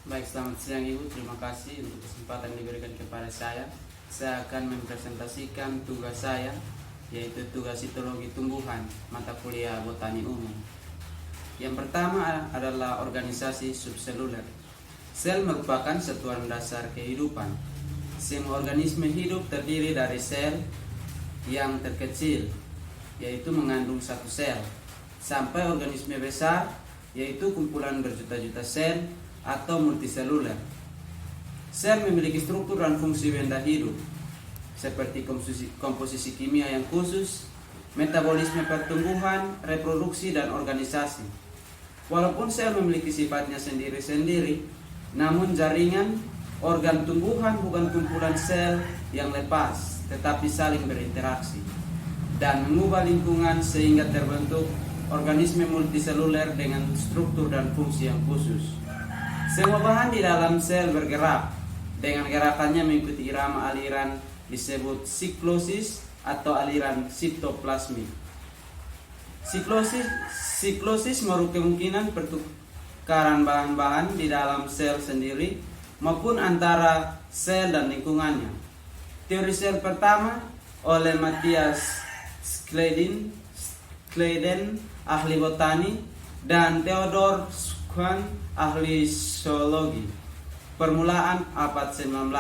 Baik, selamat siang Ibu. Terima kasih untuk kesempatan yang diberikan kepada saya. Saya akan mempresentasikan tugas saya, yaitu tugas sitologi tumbuhan, mata kuliah botani umum. Yang pertama adalah organisasi subseluler. Sel merupakan satuan dasar kehidupan. Semua organisme hidup terdiri dari sel yang terkecil, yaitu mengandung satu sel, sampai organisme besar, yaitu kumpulan berjuta-juta sel atau multiseluler. Sel memiliki struktur dan fungsi benda hidup, seperti komposisi kimia yang khusus, metabolisme pertumbuhan, reproduksi, dan organisasi. Walaupun sel memiliki sifatnya sendiri-sendiri, namun jaringan organ tumbuhan bukan kumpulan sel yang lepas, tetapi saling berinteraksi dan mengubah lingkungan sehingga terbentuk organisme multiseluler dengan struktur dan fungsi yang khusus. Semua bahan di dalam sel bergerak dengan gerakannya mengikuti irama aliran disebut siklosis atau aliran sitoplasmik. Siklosis merupakan kemungkinan pertukaran bahan-bahan di dalam sel sendiri maupun antara sel dan lingkungannya. Teori sel pertama oleh Matthias Schleiden, ahli botani, dan Theodor Schwann, ahli zoologi. Permulaan abad 19.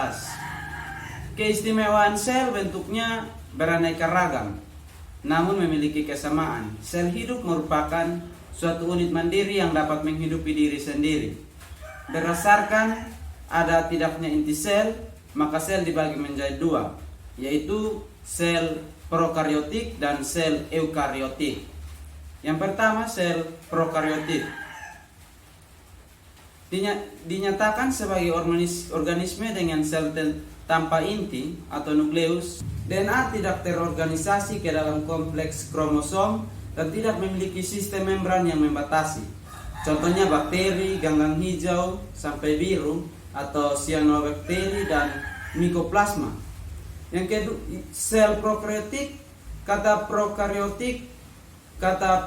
Keistimewaan sel bentuknya beraneka ragam, namun memiliki kesamaan. Sel hidup merupakan suatu unit mandiri yang dapat menghidupi diri sendiri. Berdasarkan ada tidaknya inti sel, maka sel dibagi menjadi dua, yaitu sel prokariotik dan sel eukariotik. Yang pertama, sel prokariotik dinyatakan sebagai organisme dengan sel tanpa inti atau nukleus. DNA tidak terorganisasi ke dalam kompleks kromosom dan tidak memiliki sistem membran yang membatasi. Contohnya bakteri, ganggang hijau sampai biru, atau cyanobacteria dan mycoplasma. Yang kedua, sel prokariotik, kata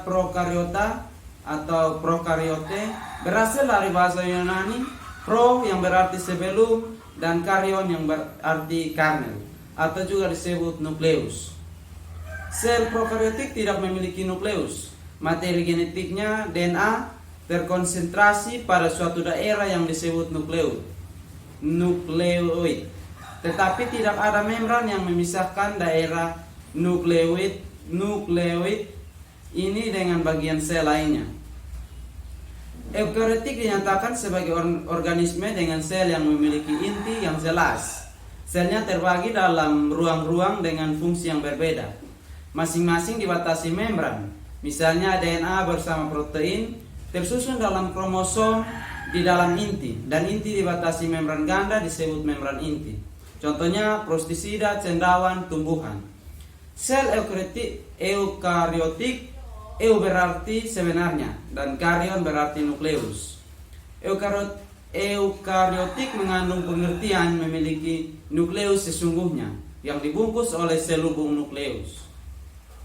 prokariota atau prokaryote berasal dari bahasa Yunani pro yang berarti sebelum dan karyon yang berarti kernel atau juga disebut nukleus. Sel prokaryotik tidak memiliki nukleus. Materi genetiknya DNA terkonsentrasi pada suatu daerah yang disebut nukleoid. Tetapi tidak ada membran yang memisahkan daerah nukleoid ini dengan bagian sel lainnya. Eukariotik dinyatakan sebagai organisme dengan sel yang memiliki inti yang jelas. Selnya terbagi dalam ruang-ruang dengan fungsi yang berbeda. Masing-masing dibatasi membran. Misalnya DNA bersama protein tersusun dalam kromosom di dalam inti, dan inti dibatasi membran ganda disebut membran inti. Contohnya prostisida, cendawan, tumbuhan. Sel eukariotik, eu berarti sebenarnya dan karyon berarti nukleus. Eukariotik mengandung pengertian memiliki nukleus sesungguhnya yang dibungkus oleh selubung nukleus.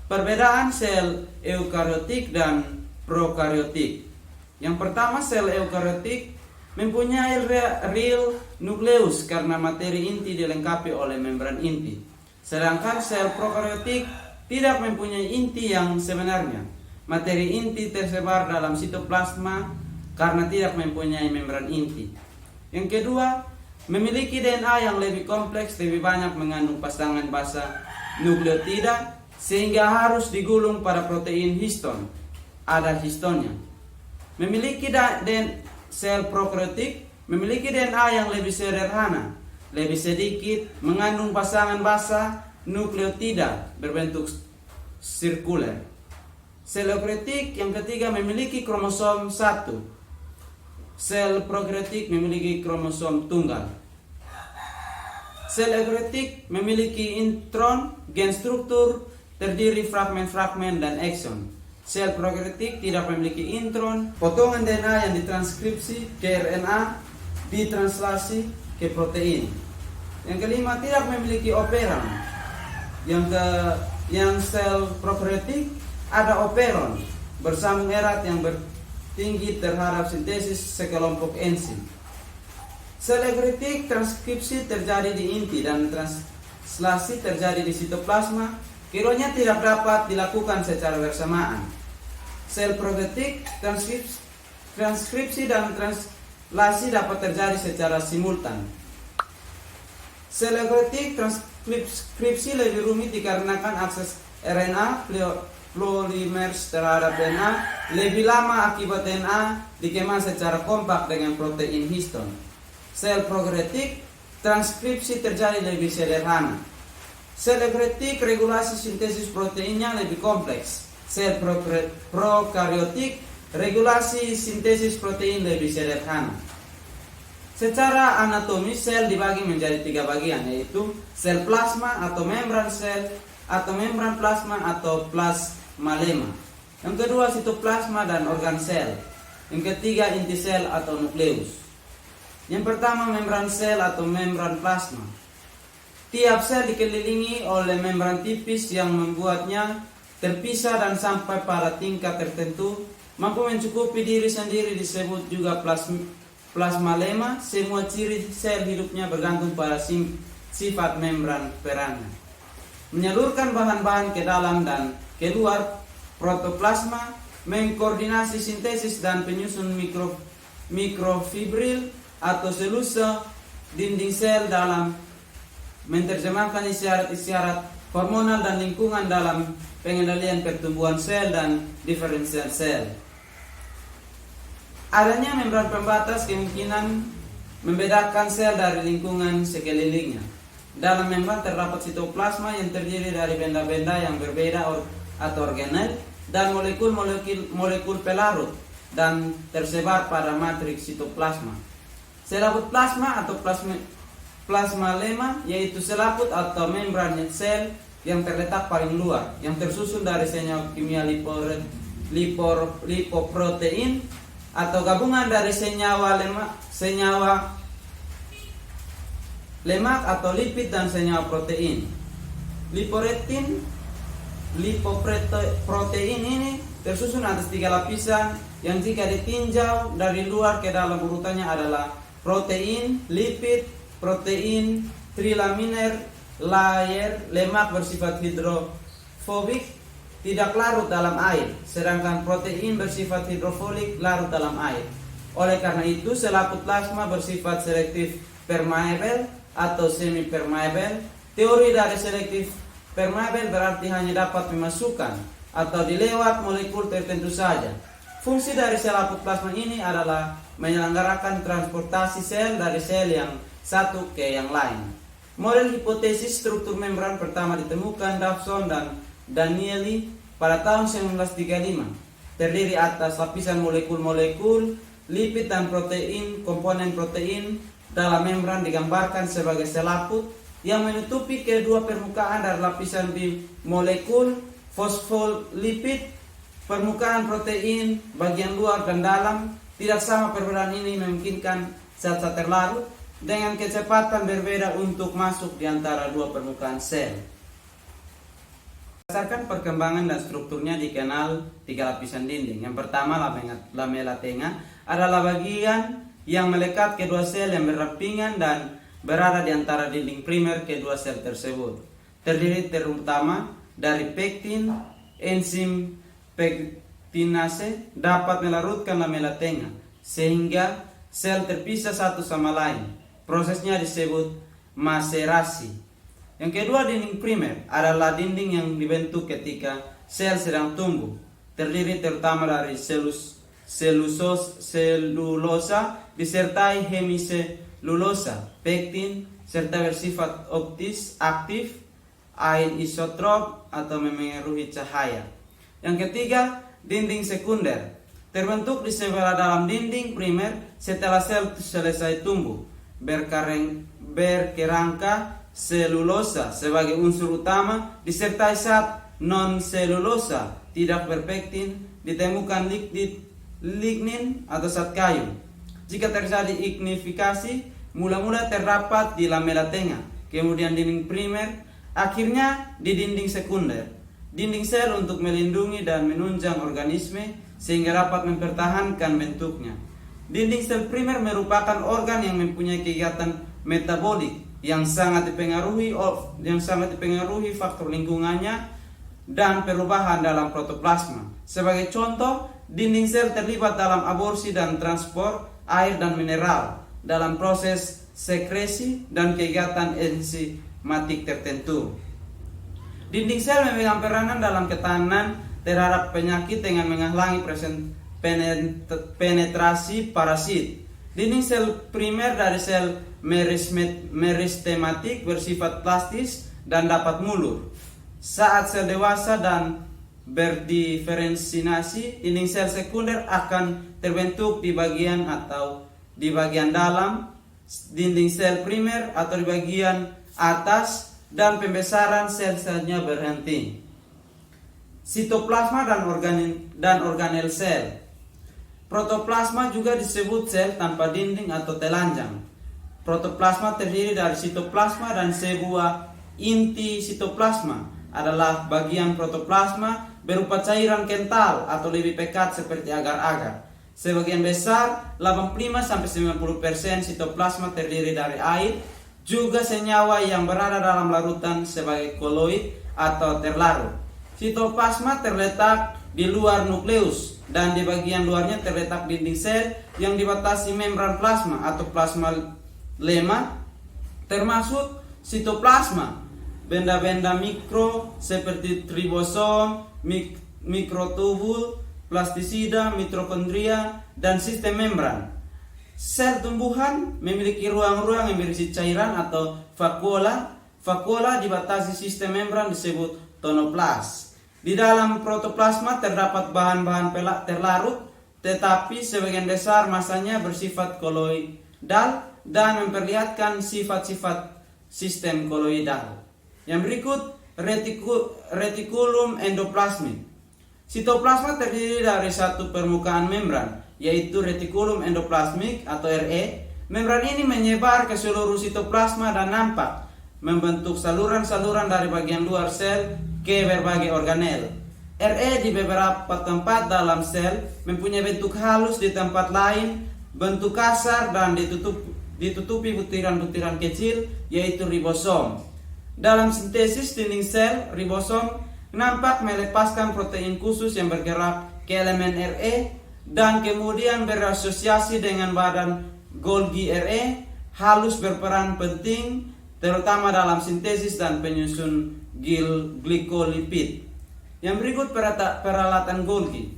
Perbedaan sel eukariotik dan prokariotik. Yang pertama, sel eukariotik mempunyai real nukleus karena materi inti dilengkapi oleh membran inti. Sedangkan sel prokariotik tidak mempunyai inti yang sebenarnya. Materi inti tersebar dalam sitoplasma karena tidak mempunyai membran inti. Yang kedua, memiliki DNA yang lebih kompleks, lebih banyak mengandung pasangan basa nukleotida sehingga harus digulung pada protein histon. Ada histonnya. Memiliki sel prokariotik memiliki DNA yang lebih sederhana, lebih sedikit, mengandung pasangan basa nukleotida berbentuk sirkuler. Sel eukariotik yang ketiga memiliki kromosom 1. Sel prokariotik memiliki kromosom tunggal. Sel eukariotik memiliki intron, gen struktur terdiri fragmen-fragmen dan ekson. Sel prokariotik tidak memiliki intron, potongan DNA yang ditranskripsi ke RNA, ditranslasi ke protein. Yang kelima, tidak memiliki operon. Yang sel prokariotik ada operon bersambung erat yang bertinggi terhadap sintesis sekelompok enzim. Sel eukaritik transkripsi terjadi di inti dan translasi terjadi di sitoplasma. Keduanya tidak dapat dilakukan secara bersamaan. Sel prokaryotik transkripsi dan translasi dapat terjadi secara simultan. Sel eukaritik transkripsi lebih rumit dikarenakan akses RNA polimers terhadap DNA lebih lama akibat DNA dikemas secara kompak dengan protein histon. Sel prokaryotik transkripsi terjadi lebih sederhana. Sel eukaritik regulasi sintesis proteinnya lebih kompleks. Sel prokaryotik regulasi sintesis protein lebih sederhana. Secara anatomis sel dibagi menjadi 3 bagian, yaitu sel plasma atau membran sel atau membran plasma atau plasmalema. Yang kedua sitoplasma dan organ sel. Yang ketiga inti sel atau nukleus. Yang pertama membran sel atau membran plasma. Tiap sel dikelilingi oleh membran tipis yang membuatnya terpisah dan sampai pada tingkat tertentu mampu mencukupi diri sendiri, disebut juga plasmalema. Semua ciri sel hidupnya bergantung pada sifat membran perannya. Menyalurkan bahan-bahan ke dalam dan keluar protoplasma, mengkoordinasi sintesis dan penyusun mikrofibril atau selusa dinding sel dalam menerjemahkan isyarat-isyarat hormonal dan lingkungan dalam pengendalian pertumbuhan sel dan diferensial sel. Adanya membran pembatas kemungkinan membedakan sel dari lingkungan sekelilingnya. Dalam membran terdapat sitoplasma yang terdiri dari benda-benda yang berbeda atau organel dan molekul pelarut dan tersebar pada matriks sitoplasma. Selaput plasma atau plasmalema yaitu selaput atau membran sel yang terletak paling luar, yang tersusun dari senyawa kimia lipoprotein atau gabungan dari senyawa lemak atau lipid dan senyawa protein. Lipoprotein ini tersusun atas 3 lapisan yang jika ditinjau dari luar ke dalam urutannya adalah protein, lipid, protein, trilaminar, layer, lemak bersifat hidrofobik, tidak larut dalam air, sedangkan protein bersifat hidrofilik larut dalam air. Oleh karena itu, selaput plasma bersifat selektif permeable atau semi permeable. Teori dari selektif permeable berarti hanya dapat memasukkan atau dilewat molekul tertentu saja. Fungsi dari selaput plasma ini adalah menyelenggarakan transportasi sel dari sel yang satu ke yang lain. Model hipotesis struktur membran pertama ditemukan Dawson dan Danieli pada tahun 1935. Terdiri atas lapisan molekul-molekul, lipid dan protein. Komponen protein dalam membran digambarkan sebagai selaput yang menutupi kedua permukaan dari lapisan molekul fosfolipid. Permukaan protein bagian luar dan dalam tidak sama. Perbedaan ini memungkinkan zat-zat terlarut dengan kecepatan berbeda untuk masuk di antara dua permukaan sel. Berdasarkan perkembangan dan strukturnya dikenal 3 lapisan dinding. Yang pertama, lamela tengah adalah bagian yang melekat kedua sel yang berampingan dan berada di antara dinding primer kedua sel tersebut. Terdiri terutama dari pektin. Enzim pektinase dapat melarutkan lamela tengah sehingga sel terpisah satu sama lain. Prosesnya disebut maserasi. Yang kedua, dinding primer adalah dinding yang dibentuk ketika sel sedang tumbuh. Terdiri terutama dari selulosa disertai hemiselulosa, pektin, serta bersifat aktif, anisotrop atau memengaruhi cahaya. Yang ketiga, dinding sekunder terbentuk di sebelah dalam dinding primer setelah sel selesai tumbuh. Berkerangka selulosa sebagai unsur utama disertai zat non-selulosa tidak berpektin, ditemukan lignin atau zat kayu. Jika terjadi ignifikasi, mula-mula terdapat di lamela tengah, kemudian dinding primer, akhirnya di dinding sekunder. Dinding sel untuk melindungi dan menunjang organisme sehingga dapat mempertahankan bentuknya. Dinding sel primer merupakan organ yang mempunyai kegiatan metabolik yang sangat dipengaruhi faktor lingkungannya dan perubahan dalam protoplasma. Sebagai contoh, dinding sel terlibat dalam aborsi dan transport air dan mineral dalam proses sekresi dan kegiatan enzimatik tertentu. Dinding sel memegang peranan dalam ketahanan terhadap penyakit dengan menghalangi penetrasi parasit. Dinding sel primer dari sel meristematik bersifat plastis dan dapat mulur. Saat sel dewasa dan berdiferensiasi, dinding sel sekunder akan terbentuk di bagian dalam dinding sel primer atau di bagian atas, dan pembesaran sel-selnya berhenti. Sitoplasma dan organel sel. Protoplasma juga disebut sel tanpa dinding atau telanjang. Protoplasma terdiri dari sitoplasma dan sebuah inti. Sitoplasma adalah bagian protoplasma berupa cairan kental atau lebih pekat seperti agar-agar. Sebagian besar, 85-90% sitoplasma terdiri dari air, juga senyawa yang berada dalam larutan sebagai koloid atau terlarut. Sitoplasma terletak di luar nukleus dan di bagian luarnya terletak dinding sel yang dibatasi membran plasma atau plasmalema, termasuk sitoplasma. Benda-benda mikro seperti ribosom, mikrotubul, plastisida, mitokondria, dan sistem membran. Sel tumbuhan memiliki ruang-ruang yang berisi cairan atau vakuola. Vakuola dibatasi sistem membran disebut tonoplas. Di dalam protoplasma terdapat bahan-bahan terlarut, tetapi sebagian besar masanya bersifat koloidal dan memperlihatkan sifat-sifat sistem koloidal. Yang berikut, retikulum endoplasmik. Sitoplasma terdiri dari satu permukaan membran, yaitu retikulum endoplasmik atau RE. Membran ini menyebar ke seluruh sitoplasma dan nampak membentuk saluran-saluran dari bagian luar sel ke berbagai organel. RE di beberapa tempat dalam sel mempunyai bentuk halus, di tempat lain bentuk kasar dan ditutupi butiran-butiran kecil, yaitu ribosom. Dalam sintesis dinding sel, ribosom nampak melepaskan protein khusus yang bergerak ke elemen RE dan kemudian berasosiasi dengan badan Golgi RE. Halus berperan penting terutama dalam sintesis dan penyusun glikolipid. Yang berikut peralatan Golgi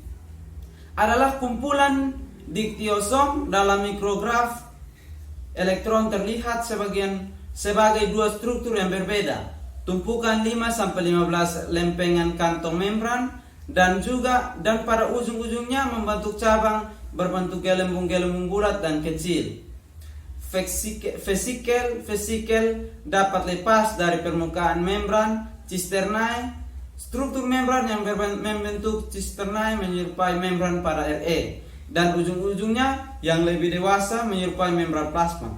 adalah kumpulan diktiosom. Dalam mikrograf elektron terlihat sebagai dua struktur yang berbeda, tumpukan 5-15 lempengan kantong membran dan pada ujung-ujungnya membentuk cabang berbentuk gelembung-gelembung bulat dan kecil. Vesikel dapat lepas dari permukaan membran cisternae. Struktur membran yang membentuk cisternae menyerupai membran pada RE dan ujung-ujungnya yang lebih dewasa menyerupai membran plasma.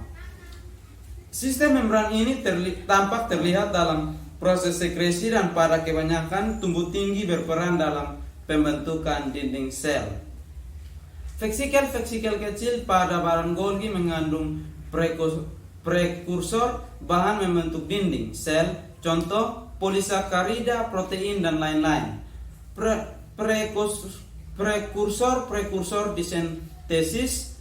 Sistem membran ini tampak terlihat dalam proses sekresi dan pada kebanyakan tumbuh tinggi berperan dalam pembentukan dinding sel. Vesikel kecil pada badan Golgi mengandung prekursor bahan membentuk dinding sel, contoh polisakarida, protein, dan lain-lain. Prekursor disintesis,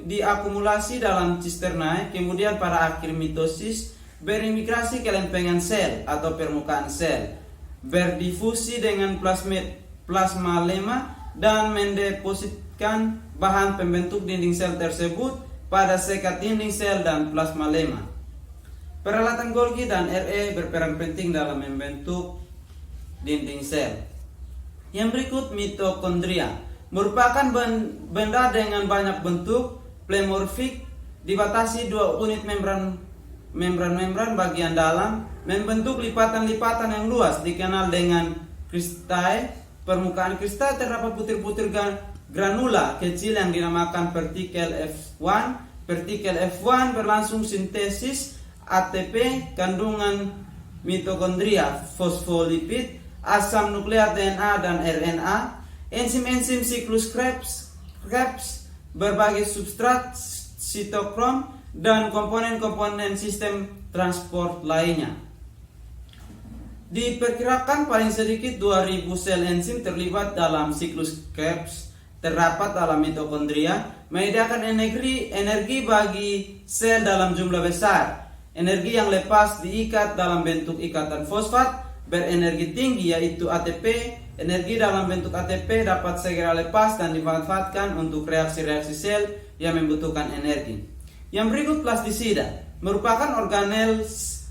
diakumulasi dalam cisternae, kemudian pada akhir mitosis berimigrasi ke lempengan sel atau permukaan sel, berdifusi dengan plasmalema dan mendepositkan bahan pembentuk dinding sel tersebut pada sekat dinding sel dan plasmalema. Peralatan Golgi dan RE berperan penting dalam membentuk dinding sel. Yang berikut, mitokondria merupakan benda dengan banyak bentuk plemorfik, dibatasi dua unit membran bagian dalam, membentuk lipatan-lipatan yang luas, dikenal dengan kristae. Permukaan kristae terdapat butir-butir granula kecil yang dinamakan partikel F1. Partikel F1 berlangsung sintesis ATP, kandungan mitokondria, fosfolipid, asam nukleat DNA dan RNA. Enzim-enzim siklus Krebs berbagai substrat sitokrom dan komponen-komponen sistem transport lainnya. Diperkirakan paling sedikit 2000 sel enzim terlibat dalam siklus Krebs terdapat dalam mitokondria, menyediakan energi bagi sel dalam jumlah besar. Energi yang lepas diikat dalam bentuk ikatan fosfat berenergi tinggi yaitu ATP. Energi dalam bentuk ATP dapat segera lepas dan dimanfaatkan untuk reaksi-reaksi sel yang membutuhkan energi. Yang berikut plastisida merupakan organel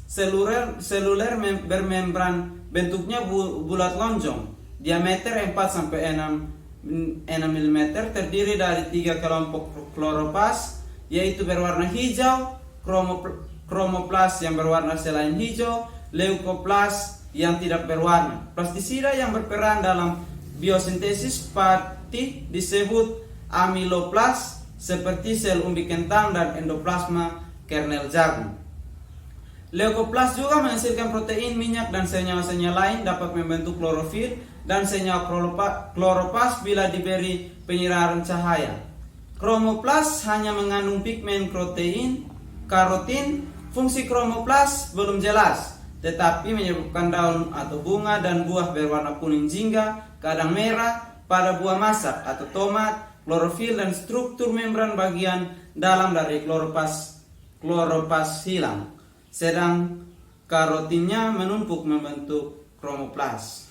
seluler bermembran, bentuknya bulat lonjong, diameter 4-6 mm, terdiri dari 3 kelompok kloroplas yaitu berwarna hijau, kromoplas yang berwarna selain hijau, leukoplas yang tidak berwarna. Plastisida yang berperan dalam biosintesis pati disebut amiloplas seperti sel umbi kentang dan endoplasma kernel jagung. Leukoplas juga menghasilkan protein, minyak, dan senyawa-senyawa lain, dapat membentuk klorofil dan senyawa kloroplas bila diberi penyinaran cahaya. Kromoplas hanya mengandung pigmen karotin. Fungsi kromoplas belum jelas, tetapi menyebabkan daun atau bunga dan buah berwarna kuning jingga, kadang merah pada buah masak atau tomat. Klorofil dan struktur membran bagian dalam dari kloropas hilang, sedang karotinnya menumpuk membentuk kromoplas.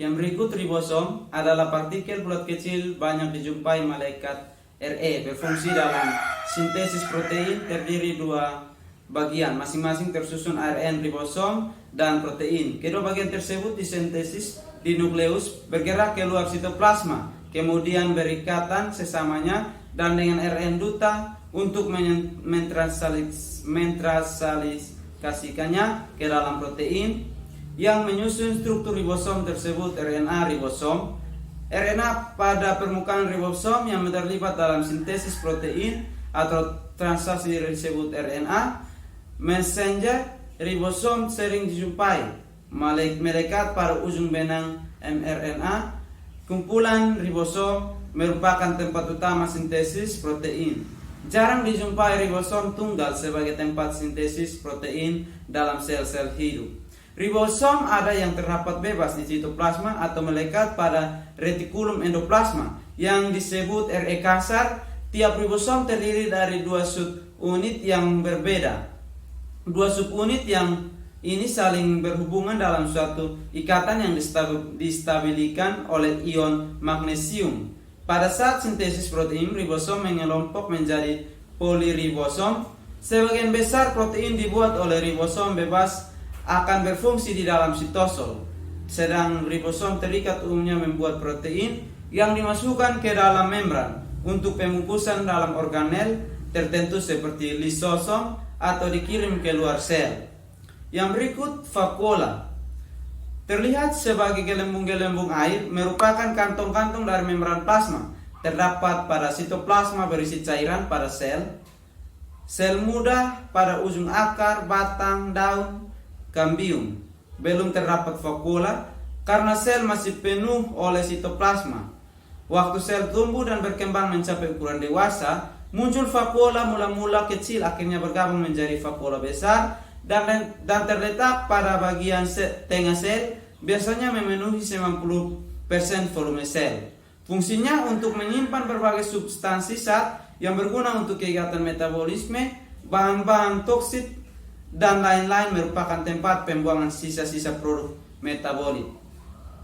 Yang berikut ribosom adalah partikel bulat kecil banyak dijumpai malaikat RE, berfungsi dalam sintesis protein, terdiri 2 bagian, masing-masing tersusun ARN, ribosom, dan protein. Kedua bagian tersebut disintesis di nukleus, bergerak keluar sitoplasma, kemudian berikatan sesamanya dan dengan RN duta untuk mentransalisasikannya ke dalam protein yang menyusun struktur ribosom tersebut, RNA ribosom. RNA pada permukaan ribosom yang terlibat dalam sintesis protein atau transaksi disebut RNA. Messenger ribosom sering dijumpai melekat pada ujung benang mRNA. Kumpulan ribosom merupakan tempat utama sintesis protein. Jarang dijumpai ribosom tunggal sebagai tempat sintesis protein dalam sel-sel hidup. Ribosom ada yang terdapat bebas di sitoplasma atau melekat pada retikulum endoplasma yang disebut RE kasar. Tiap ribosom terdiri dari 2 subunit yang berbeda. 2 subunit yang ini saling berhubungan dalam suatu ikatan yang distabilkan oleh ion magnesium. Pada saat sintesis protein, ribosom mengelompok menjadi poliribosom. Sebagian besar protein dibuat oleh ribosom bebas akan berfungsi di dalam sitosol, sedang ribosom terikat umumnya membuat protein yang dimasukkan ke dalam membran untuk pembungkusan dalam organel tertentu seperti lisosom atau dikirim ke luar sel. Yang berikut vakuola, terlihat sebagai gelembung-gelembung air, merupakan kantong-kantong dari membran plasma. Terdapat pada sitoplasma berisi cairan pada sel muda pada ujung akar, batang, daun, kambium. Belum terdapat vakuola karena sel masih penuh oleh sitoplasma. Waktu sel tumbuh dan berkembang mencapai ukuran dewasa, muncul vakuola mula-mula kecil, akhirnya bergabung menjadi vakuola besar dan terletak pada bagian tengah sel, biasanya memenuhi 90% volume sel. Fungsinya untuk menyimpan berbagai substansi zat yang berguna untuk kegiatan metabolisme, bahan-bahan toksik, dan lain-lain, merupakan tempat pembuangan sisa-sisa produk metabolit.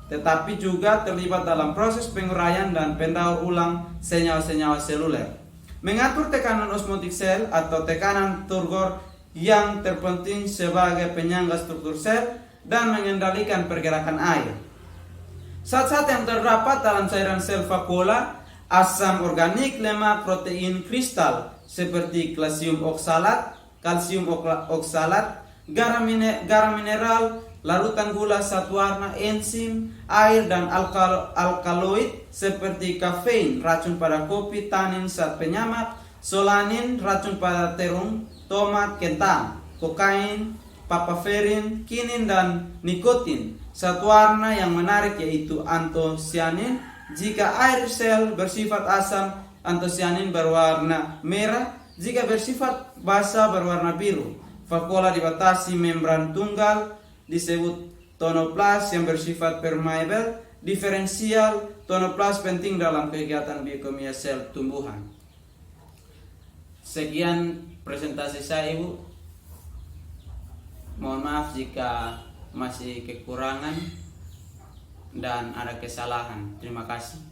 Tetapi juga terlibat dalam proses penguraian dan pendaur ulang senyawa-senyawa seluler. Mengatur tekanan osmotik sel atau tekanan turgor yang terpenting sebagai penyangga struktur sel dan mengendalikan pergerakan air. Zat-zat yang terdapat dalam cairan sel vakuola: asam organik, lemak, protein kristal seperti kalsium oksalat, garam mineral, larutan gula satu warna, enzim, air, dan alkaloid seperti kafein, racun pada kopi, tanin, zat penyamak, solanin, racun pada terung, tomat, kentang, kokain, papaverin, kinin, dan nikotin. Satu warna yang menarik yaitu antosianin. Jika air sel bersifat asam, antosianin berwarna merah. Jika bersifat basa berwarna biru. Vakuola dibatasi membran tunggal disebut tonoplas yang bersifat permeable. Diferensial tonoplas penting dalam kegiatan biokimia sel tumbuhan. Sekian presentasi saya, Ibu. Mohon maaf jika masih kekurangan dan ada kesalahan. Terima kasih.